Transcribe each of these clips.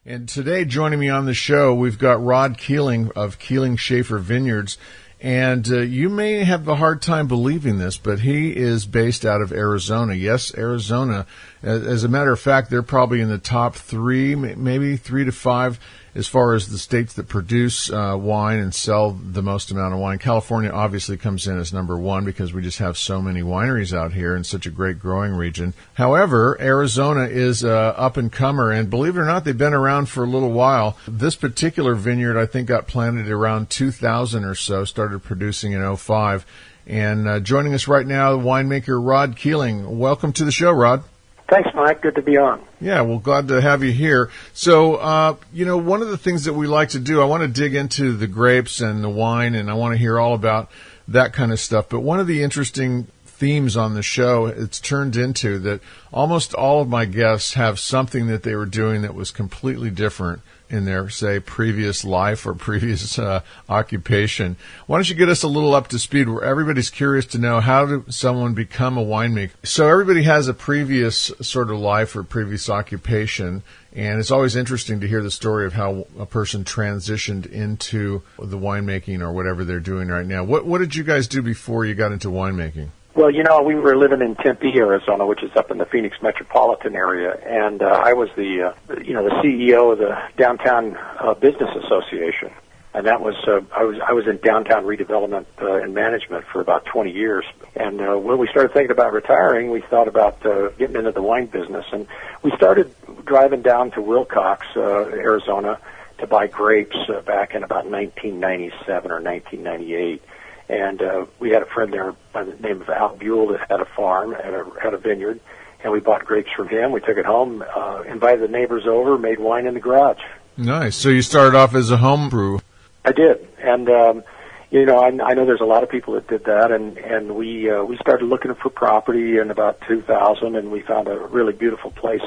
And today, joining me on the show, we've got Rod Keeling of Keeling Schaefer Vineyards. And you may have a hard time believing this, but he is based out of Arizona. Yes, Arizona. As a matter of fact, they're probably in the top three, maybe 3 to 5, as far as the states that produce wine and sell the most amount of wine. California obviously comes in as number one because we just have so many wineries out here and such a great growing region. However, Arizona is up-and-comer, and believe it or not, they've been around for a little while. This particular vineyard, I think, got planted around 2000 or so, started producing in '05. And joining us right now, winemaker Rod Keeling. Welcome to the show, Rod. Thanks, Mike. Good to be on. Yeah, well, glad to have you here. So, one of the things that we like to do, I want to dig into the grapes and the wine, and I want to hear all about that kind of stuff. But one of the interesting themes on the show, it's turned into that almost all of my guests have something that they were doing that was completely different in their, say, previous life or previous occupation. Why don't you get us a little up to speed where everybody's curious to know how did someone become a winemaker? So everybody has a previous sort of life or previous occupation, and it's always interesting to hear the story of how a person transitioned into the winemaking or whatever they're doing right now. What did you guys do before you got into winemaking? Well, we were living in Tempe, Arizona, which is up in the Phoenix metropolitan area, and I was the CEO of the Downtown Business Association, and that was I was in downtown redevelopment and management for about 20 years. And when we started thinking about retiring, we thought about getting into the wine business, and we started driving down to Wilcox, Arizona, to buy grapes back in about 1997 or 1998. And we had a friend there by the name of Al Buell that had a farm, had a vineyard, and we bought grapes from him. We took it home, invited the neighbors over, made wine in the garage. Nice. So you started off as a home brew. I did, and I know there's a lot of people that did that, and we started looking for property in about 2000, and we found a really beautiful place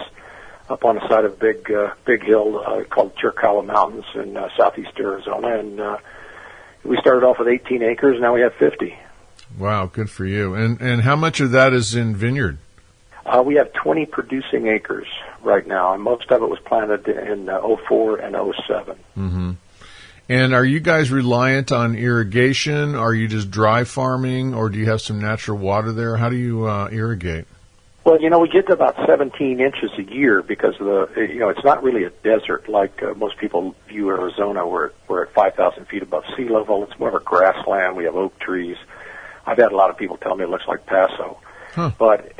up on the side of a big hill called Chiricahua Mountains in southeast Arizona, and we started off with 18 acres. Now we have 50. Wow, good for you. And how much of that is in vineyard? We have 20 producing acres right now, and most of it was planted in '04 and '07. Mm-hmm. And are you guys reliant on irrigation? Are you just dry farming, or do you have some natural water there? How do you irrigate? Well, we get to about 17 inches a year because of it's not really a desert like most people view Arizona. We're at 5,000 feet above sea level. It's more of a grassland. We have oak trees. I've had a lot of people tell me it looks like Paso. Huh. But,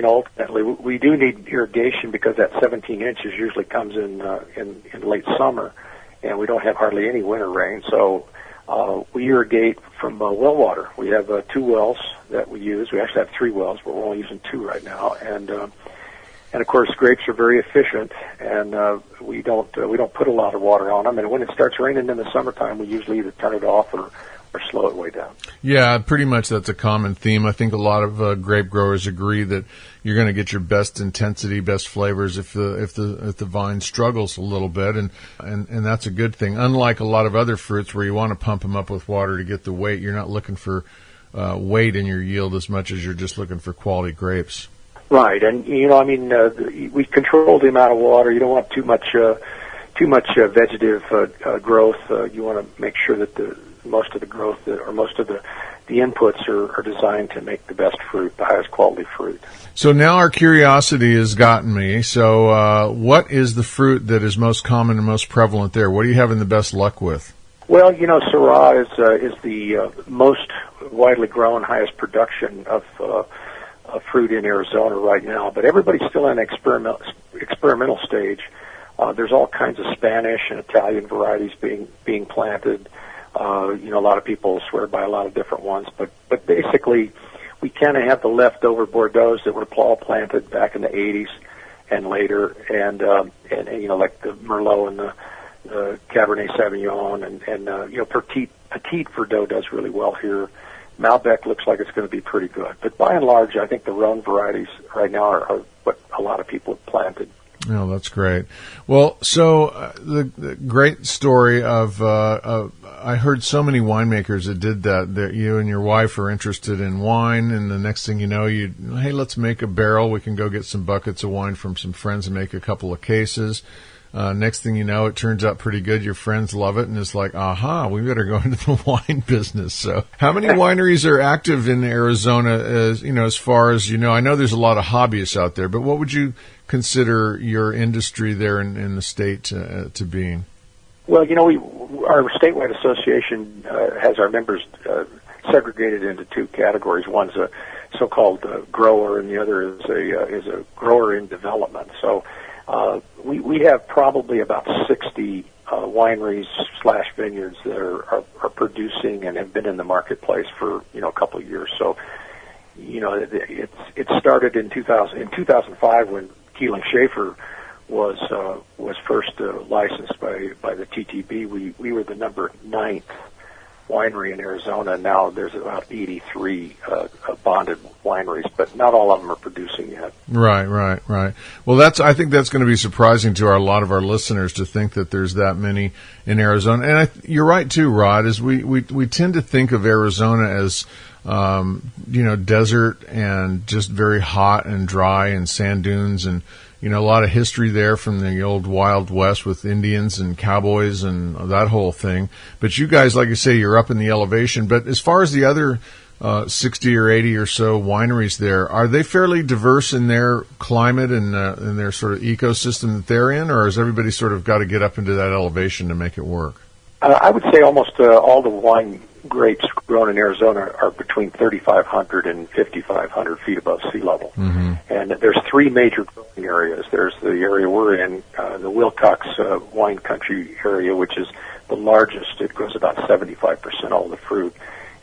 ultimately we do need irrigation because that 17 inches usually comes in late summer, and we don't have hardly any winter rain. So we irrigate from well water. We have 2 wells that we use. We actually have 3 wells, but we're only using 2 right now. And of course, grapes are very efficient, and we don't put a lot of water on them. And when it starts raining in the summertime, we usually either turn it off or slow it way down. Yeah, pretty much that's a common theme. I think a lot of grape growers agree that you're going to get your best intensity, best flavors if the vine struggles a little bit, and that's a good thing. Unlike a lot of other fruits where you want to pump them up with water to get the weight, you're not looking for weight in your yield as much as you're just looking for quality grapes. Right, and we control the amount of water. You don't want too much vegetative growth. You want to make sure that most of the growth or most of the inputs are designed to make the best fruit, the highest quality fruit. So now our curiosity has gotten me. So what is the fruit that is most common and most prevalent there? What are you having the best luck with? Well, Syrah is the most widely grown, highest production of fruit in Arizona right now. But everybody's still in experimental stage. There's all kinds of Spanish and Italian varieties being planted. A lot of people swear by a lot of different ones, but basically, we kind of have the leftover Bordeaux that were all planted back in the 80s and later, and like the Merlot and the Cabernet Sauvignon, and Petite Verdot does really well here. Malbec looks like it's going to be pretty good, but by and large, I think the Rhone varieties right now are what a lot of people have planted. Oh, that's great. Well, so the great story of I heard so many winemakers that did that you and your wife are interested in wine, and the next thing you know, hey, let's make a barrel. We can go get some buckets of wine from some friends and make a couple of cases. Next thing you know, it turns out pretty good. Your friends love it, and it's like, aha, we better go into the wine business. So how many wineries are active in Arizona, as far as you know? I know there's a lot of hobbyists out there, but what would you consider your industry there in the state to being? Well, our statewide association has our members segregated into two categories. One's a so-called grower, and the other is a grower in development. So we have probably about 60 wineries / vineyards that are producing and have been in the marketplace for a couple of years. So it started in 2005 when Keeling Schaefer was first licensed by the TTB. We were the number 9th winery in Arizona. Now there's about 83 bonded wineries, but not all of them are producing yet. Right. Well, I think that's going to be surprising to a lot of our listeners to think that there's that many in Arizona. And you're right too, Rod. Is we tend to think of Arizona as desert and just very hot and dry and sand dunes and a lot of history there from the old Wild West with Indians and cowboys and that whole thing. But you guys, like you say, you're up in the elevation. But as far as the other 60 or 80 or so wineries there, are they fairly diverse in their climate and in their sort of ecosystem that they're in, or has everybody sort of got to get up into that elevation to make it work? I would say almost all the wine grapes grown in Arizona are between 3,500 and 5,500 feet above sea level. Mm-hmm. And there's three major growing areas. There's the area we're in, the Wilcox wine country area, which is the largest. It grows about 75% all the fruit.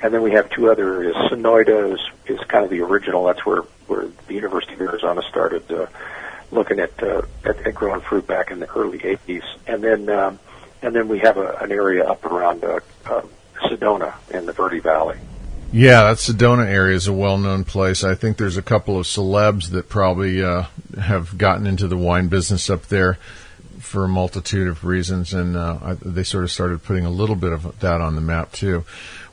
And then we have two other areas. Sonoyta is kind of the original. That's where the University of Arizona started looking at growing fruit back in the early 80s. And then we have an area up around Sedona in the Verde Valley. Yeah, that Sedona area is a well-known place. I think there's a couple of celebs that probably have gotten into the wine business up there for a multitude of reasons, and they sort of started putting a little bit of that on the map, too.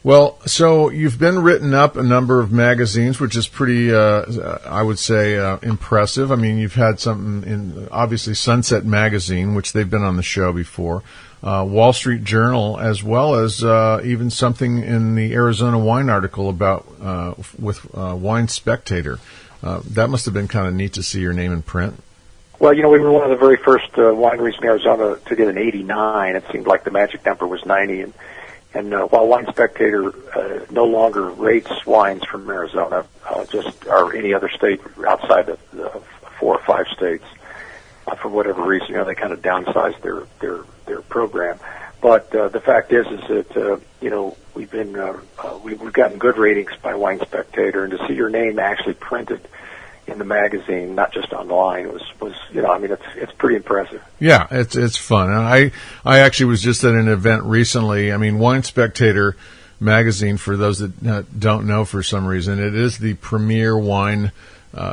Well, so you've been written up a number of magazines, which is pretty, I would say, impressive. I mean, you've had something in, obviously, Sunset Magazine, which they've been on the show before, Wall Street Journal, as well as even something in the Arizona Wine article about with Wine Spectator. That must have been kind of neat to see your name in print. Well, we were one of the very first wineries in Arizona to get an 89. It seemed like the magic number was 90, and while Wine Spectator no longer rates wines from Arizona, or any other state outside of the 4 or 5 states, for whatever reason, they kind of downsized their program. But the fact is that we've gotten good ratings by Wine Spectator, and to see your name actually printed in the magazine, not just online, was it's pretty impressive. Yeah, it's fun. And I actually was just at an event recently. I mean, Wine Spectator magazine, for those that don't know for some reason, it is the premier wine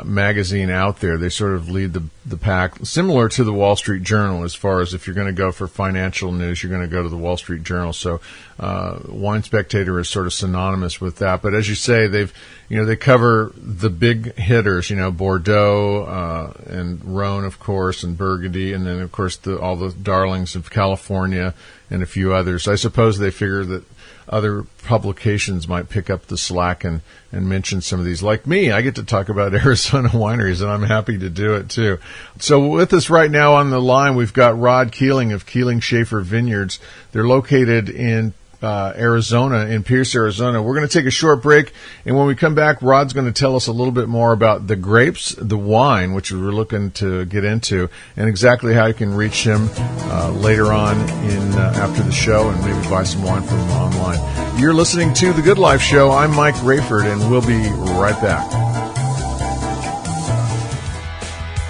magazine out there. They sort of lead the pack, similar to the Wall Street Journal, as far as if you're going to go for financial news, you're going to go to the Wall Street Journal. So Wine Spectator is sort of synonymous with that. But as you say, they cover the big hitters, Bordeaux and Rhone, of course, and Burgundy, and then of course all the darlings of California and a few others. I suppose they figure that other publications might pick up the slack and mention some of these. Like me, I get to talk about Arizona wineries, and I'm happy to do it too. So with us right now on the line, we've got Rod Keeling of Keeling Schaefer Vineyards. They're located in Arizona, in Pierce, Arizona. We're going to take a short break, and when we come back, Rod's going to tell us a little bit more about the grapes, the wine, which we're looking to get into, and exactly how you can reach him later on after the show and maybe buy some wine from him online. You're listening to The Good Life Show. I'm Mike Wreyford, and we'll be right back.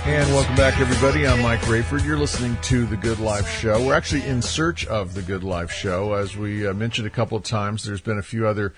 And welcome back, everybody. I'm Mike Wreyford. You're listening to The Good Life Show. We're actually in search of The Good Life Show. As we mentioned a couple of times, there's been a few other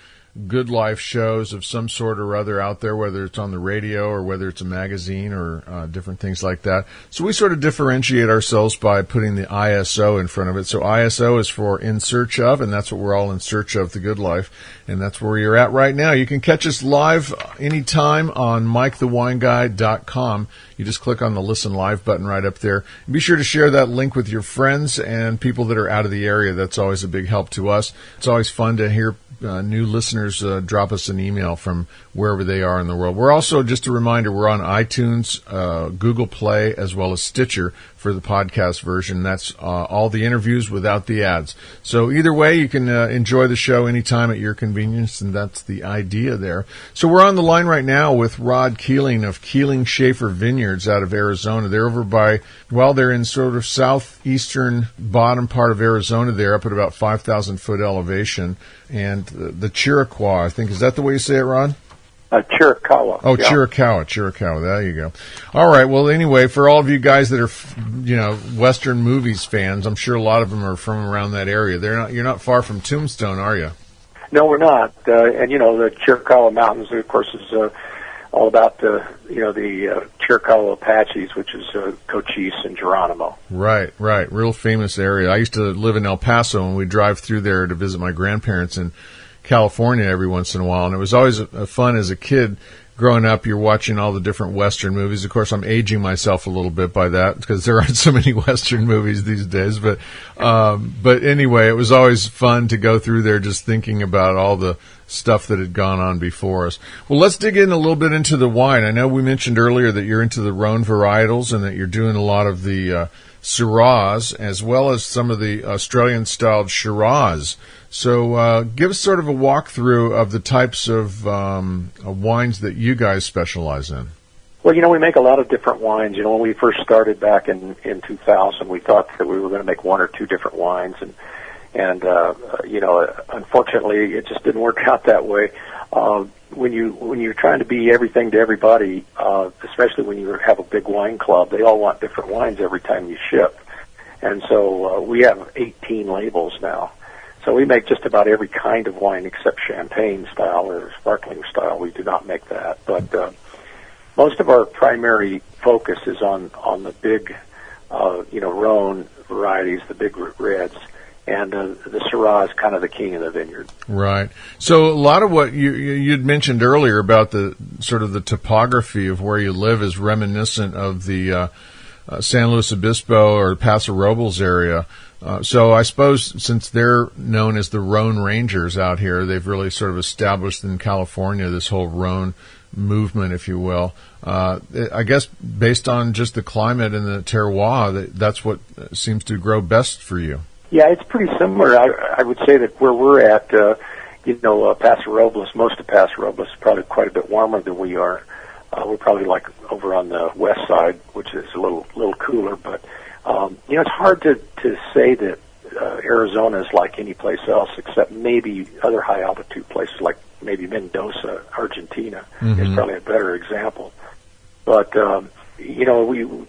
good life shows of some sort or other out there, whether it's on the radio or whether it's a magazine or different things like that. So we sort of differentiate ourselves by putting the ISO in front of it. So ISO is for in search of, and that's what we're all in search of, the good life. And that's where you're at right now. You can catch us live anytime on MikeTheWineGuy.com. You just click on the Listen Live button right up there. And be sure to share that link with your friends and people that are out of the area. That's always a big help to us. It's always fun to hear new listeners drop us an email from wherever they are in the world. We're also, just a reminder, we're on iTunes, Google Play, as well as Stitcher for the podcast version. That's all the interviews without the ads. So either way, you can enjoy the show anytime at your convenience, and that's the idea there. So we're on the line right now with Rod Keeling of Keeling Schaefer Vineyards out of Arizona. They're over by, well, they're in sort of southeastern bottom part of Arizona there, up at about 5,000 foot elevation. And the Chiricahua, I think, is that the way you say it, Ron? Chiricahua. Oh, yeah. Chiricahua. There you go. All right. Well, anyway, for all of you guys that are, Western movies fans, I'm sure a lot of them are from around that area. You're not far from Tombstone, are you? No, we're not. And the Chiricahua Mountains, of course, is all about the Chiricahua Apaches, which is Cochise and Geronimo. Right. Real famous area. I used to live in El Paso, and we'd drive through there to visit my grandparents in California every once in a while, and it was always fun as a kid. Growing up, you're watching all the different Western movies. Of course, I'm aging myself a little bit by that because there aren't so many Western movies these days. But anyway, it was always fun to go through there just thinking about all the stuff that had gone on before us. Well, let's dig in a little bit into the wine. I know we mentioned earlier that you're into the Rhone varietals and that you're doing a lot of the Syrahs as well as some of the Australian-styled Shiraz. So give us sort of a walkthrough of the types of wines that you guys specialize in. Well, we make a lot of different wines. When we first started back in 2000, we thought that we were going to make one or two different wines, and unfortunately, it just didn't work out that way. When you're trying to be everything to everybody, especially when you have a big wine club, they all want different wines every time you ship, and so we have 18 labels now. So we make just about every kind of wine except champagne style or sparkling style. We do not make that. But most of our primary focus is on the big, Rhone varieties, the big reds. And the Syrah is kind of the king of the vineyard. Right. So a lot of what you'd mentioned earlier about the sort of the topography of where you live is reminiscent of the San Luis Obispo or Paso Robles area. So I suppose since they're known as the Rhone Rangers out here, they've really sort of established in California this whole Rhone movement, if you will. I guess based on just the climate and the terroir, that's what seems to grow best for you. Yeah, it's pretty similar. I would say that where we're at, Paso Robles, most of Paso Robles is probably quite a bit warmer than we are. We're probably like over on the west side, which is a little cooler, but it's hard to say that Arizona is like any place else, except maybe other high altitude places like maybe Mendoza, Argentina is probably a better example. But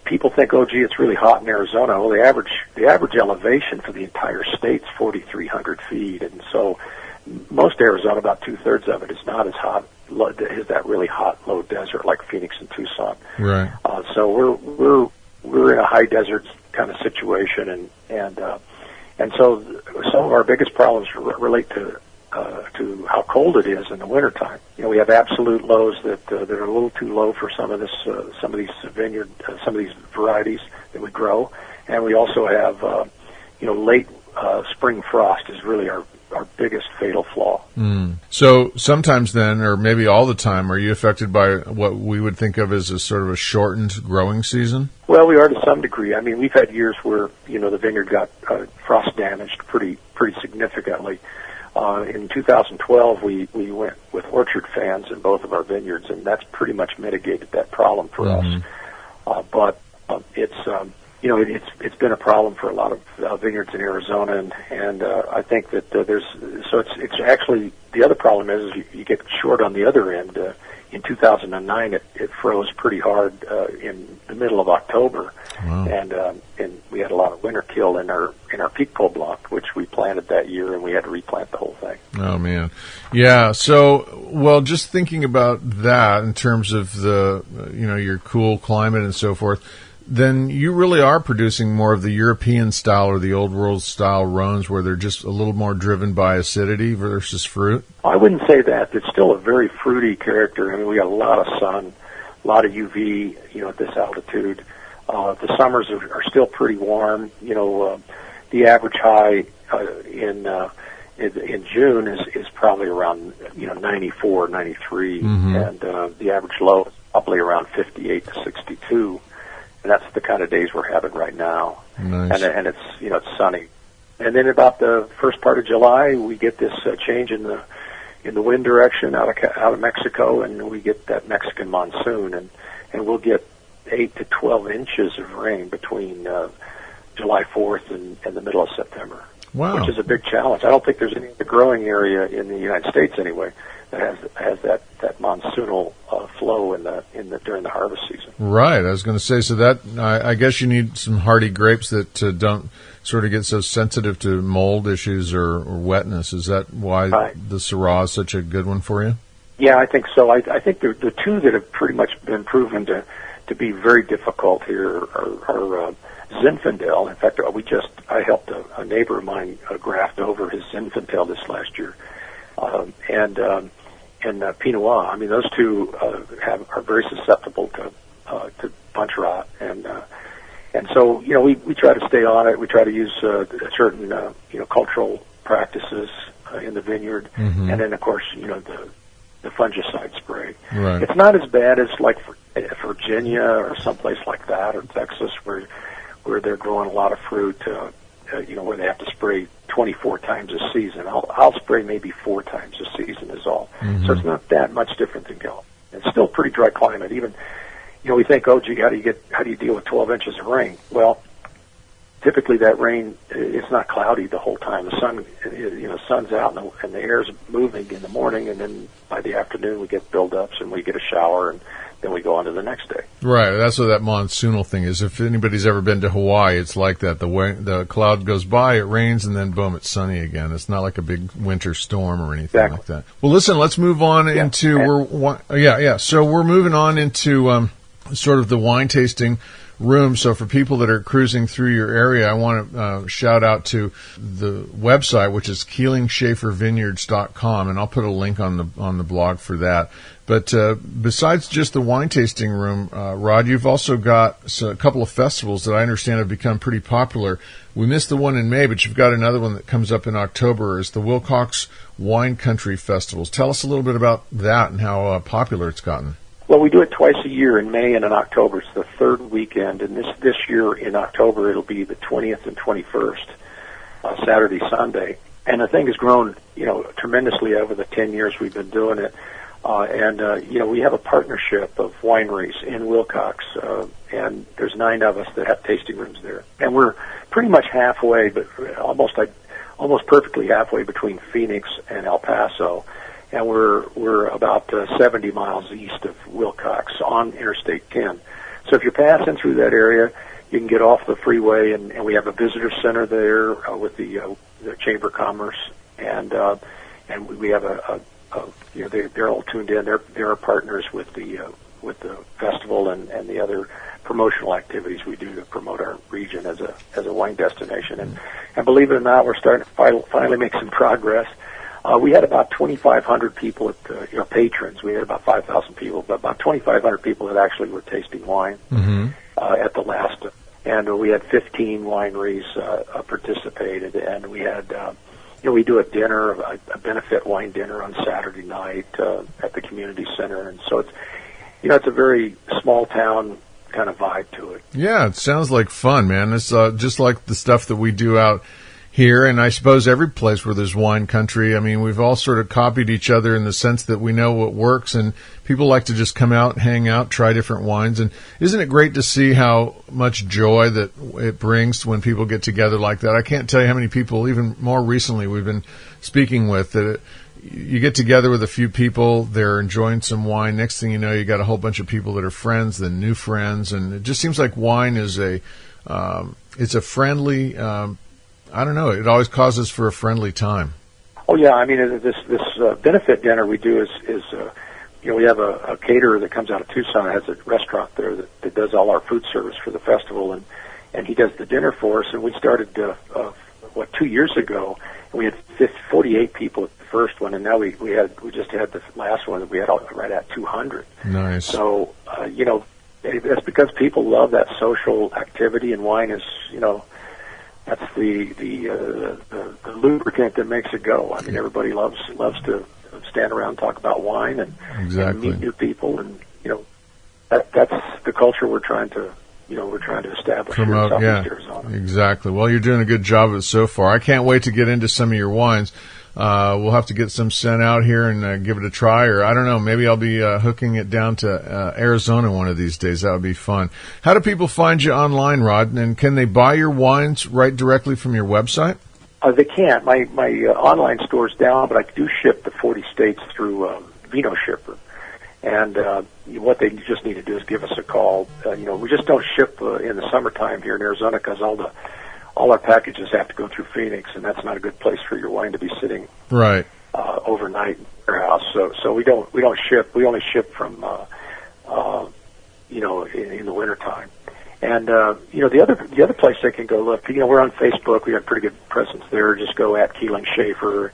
people think, oh gee, it's really hot in Arizona. Well, the average elevation for the entire state's 4,300 feet, and so most Arizona, about 2/3 of it, is not as hot. Is that really hot low desert like Phoenix and Tucson? Right. So we're in a high desert kind of situation, and so some of our biggest problems relate to how cold it is in the wintertime. We have absolute lows that are a little too low for some of these vineyard, some of these varieties that we grow, and we also have late spring frost is really our biggest fatal flaw. So sometimes then, or maybe all the time, are you affected by what we would think of as a sort of a shortened growing season? Well, we are to some degree. I mean, we've had years where the vineyard got frost damaged pretty significantly. In 2012, we went with orchard fans in both of our vineyards, and that's pretty much mitigated that problem for us. But it's been a problem for a lot of vineyards in Arizona, and I think that it's actually the other problem is you get short on the other end. In 2009, it froze pretty hard in the middle of October, and we had a lot of winter kill in our peak pole block, which we planted that year, and we had to replant the whole thing. Oh man, yeah. So, well, just thinking about that in terms of the your cool climate and so forth, then you really are producing more of the European style or the old world style Rhones, where they're just a little more driven by acidity versus fruit. I wouldn't say that. It's still a very fruity character. I mean, we got a lot of sun, a lot of UV, at this altitude. The summers are still pretty warm. The average high in June is probably around 94, 93, and the average low is probably around 58 to 62, and that's the kind of days we're having right now. Nice. And it's it's sunny, and then about the first part of July we get this change in the wind direction out of Mexico, and we get that Mexican monsoon, and we'll get 8 to 12 inches of rain between July 4th and the middle of September. Wow. Which is a big challenge. I don't think there's any other growing area in the United States anyway that has that monsoonal flow during the harvest season. Right. I was going to say, so that I guess you need some hardy grapes that don't sort of get so sensitive to mold issues or wetness. Is that why the Syrah is such a good one for you? Yeah, I think so. I think the two that have pretty much been proven to be very difficult here are Zinfandel. In fact, I helped a neighbor of mine graft over his Zinfandel this last year, and Pinot Noir. I mean, those two are very susceptible to bunch rot, and so we try to stay on it. We try to use certain cultural practices in the vineyard, and then of course the fungicide spray. Right. It's not as bad as like Virginia or someplace like that, or Texas, where they're growing a lot of fruit, where they have to spray 24 times a season. I'll spray maybe 4 times a season is all. So it's not that much different than California. It's still pretty dry climate. Even, we think, oh gee, how do you deal with 12 inches of rain? Well, typically that rain, it's not cloudy the whole time. The sun, sun's out and the air's moving in the morning, and then by the afternoon we get buildups and we get a shower, and then we go on to the next day. Right. That's what that monsoonal thing is. If anybody's ever been to Hawaii, it's like that. The cloud goes by, it rains, and then boom, it's sunny again. It's not like a big winter storm or anything like that. Well, listen, let's move on into So we're moving on into sort of the wine tasting room. So for people that are cruising through your area, I want to shout out to the website, which is KeelingSchaeferVineyards.com, and I'll put a link on the blog for that. But besides just the wine tasting room, Rod, you've also got a couple of festivals that I understand have become pretty popular. We missed the one in May, but you've got another one that comes up in October. It's the Wilcox Wine Country Festivals. Tell us a little bit about that and how popular it's gotten. Well, we do it twice a year in May and in October. It's the third weekend, and this year in October it'll be the 20th and 21st, Saturday, Sunday. And the thing has grown, tremendously over the 10 years we've been doing it. We have a partnership of wineries in Wilcox, and there's 9 of us that have tasting rooms there. And we're pretty much halfway, but almost perfectly halfway between Phoenix and El Paso. And we're about 70 miles east of Wilcox on Interstate 10. So if you're passing through that area, you can get off the freeway, and we have a visitor center there with the Chamber of Commerce, and we have they're all tuned in. They're our partners with the festival and the other promotional activities we do to promote our region as a wine destination. And believe it or not, we're starting to finally make some progress. We had about 2,500 people at patrons. We had about 5,000 people, but about 2,500 people that actually were tasting wine at the last. And we had 15 wineries participated, and we had we do a dinner, a benefit wine dinner on Saturday night at the community center, and so it's a very small town kind of vibe to it. Yeah, it sounds like fun, man. It's just like the stuff that we do out here, and I suppose every place where there's wine country. I mean, we've all sort of copied each other in the sense that we know what works, and people like to just come out, hang out, try different wines. And isn't it great to see how much joy that it brings when people get together like that? I can't tell you how many people, even more recently, we've been speaking with, that you get together with a few people, they're enjoying some wine. Next thing you know, you got a whole bunch of people that are friends, then new friends, and it just seems like wine is it's a friendly. I don't know. It always causes for a friendly time. Oh yeah, I mean this benefit dinner we do is we have a caterer that comes out of Tucson, has a restaurant there that does all our food service for the festival, and he does the dinner for us. And we started 2 years ago, and we had 48 people at the first one, and now we just had the last one that we had right at 200. Nice. So it's because people love that social activity, and wine is that's the lubricant that makes it go. I mean, everybody loves to stand around and talk about wine and meet new people, and that's the culture we're trying to establish promote, here in Southeast Arizona. Exactly. Well, you're doing a good job of it so far. I can't wait to get into some of your wines. We'll have to get some sent out here and give it a try, or I don't know, maybe I'll be hooking it down to Arizona one of these days. That would be fun. How do people find you online, Rod? And can they buy your wines right directly from your website? They can't. My online store's down, but I do ship to 40 states through Vino Shipper. And what they just need to do is give us a call. We just don't ship in the summertime here in Arizona because all our packages have to go through Phoenix, and that's not a good place for your wine to be sitting right overnight in your house. So we don't ship. We only ship from in the wintertime. And the other place they can go look. We're on Facebook. We have a pretty good presence there. Just go at Keeling Schaefer.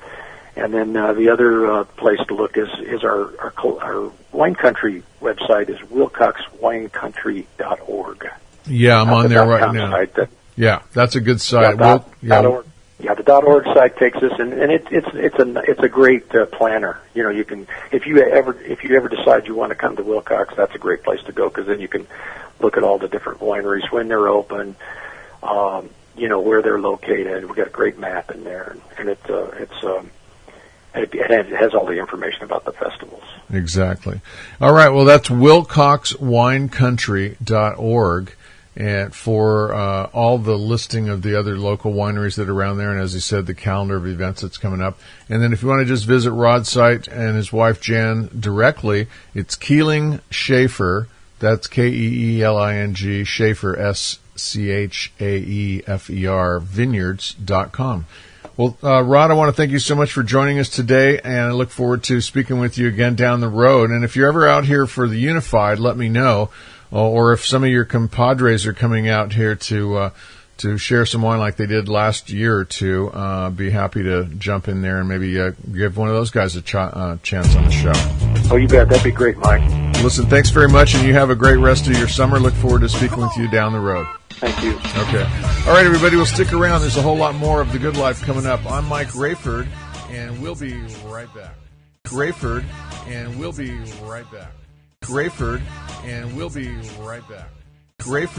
And then the other place to look is our wine country website is wilcoxwinecountry.org. Yeah, I'm on there right now. Yeah, that's a good site. .org. Yeah, the .org site takes us, and it's a great planner. You can if you ever decide you want to come to Wilcox, that's a great place to go because then you can look at all the different wineries when they're open, where they're located. We've got a great map in there, and it has all the information about the festivals. Exactly. All right. Well, that's wilcoxwinecountry.org. And for all the listing of the other local wineries that are around there, and as he said, the calendar of events that's coming up. And then if you want to just visit Rod's site and his wife Jan directly, it's Keeling Schaefer. That's Keeling Schaefer SCHAEFER Vineyards.com. Well, Rod, I want to thank you so much for joining us today, and I look forward to speaking with you again down the road. And if you're ever out here for the Unified, let me know. Or if some of your compadres are coming out here to share some wine like they did last year or two, be happy to jump in there and maybe give one of those guys a chance on the show. Oh, you bet. That'd be great, Mike. Listen, thanks very much, and you have a great rest of your summer. Look forward to speaking with you down the road. Thank you. Okay. All right, everybody, we'll stick around. There's a whole lot more of The Good Life coming up. I'm Mike Wreyford, and we'll be right back. Wreyford, and we'll be right back. Wreyford, and we'll be right back. Wreyford.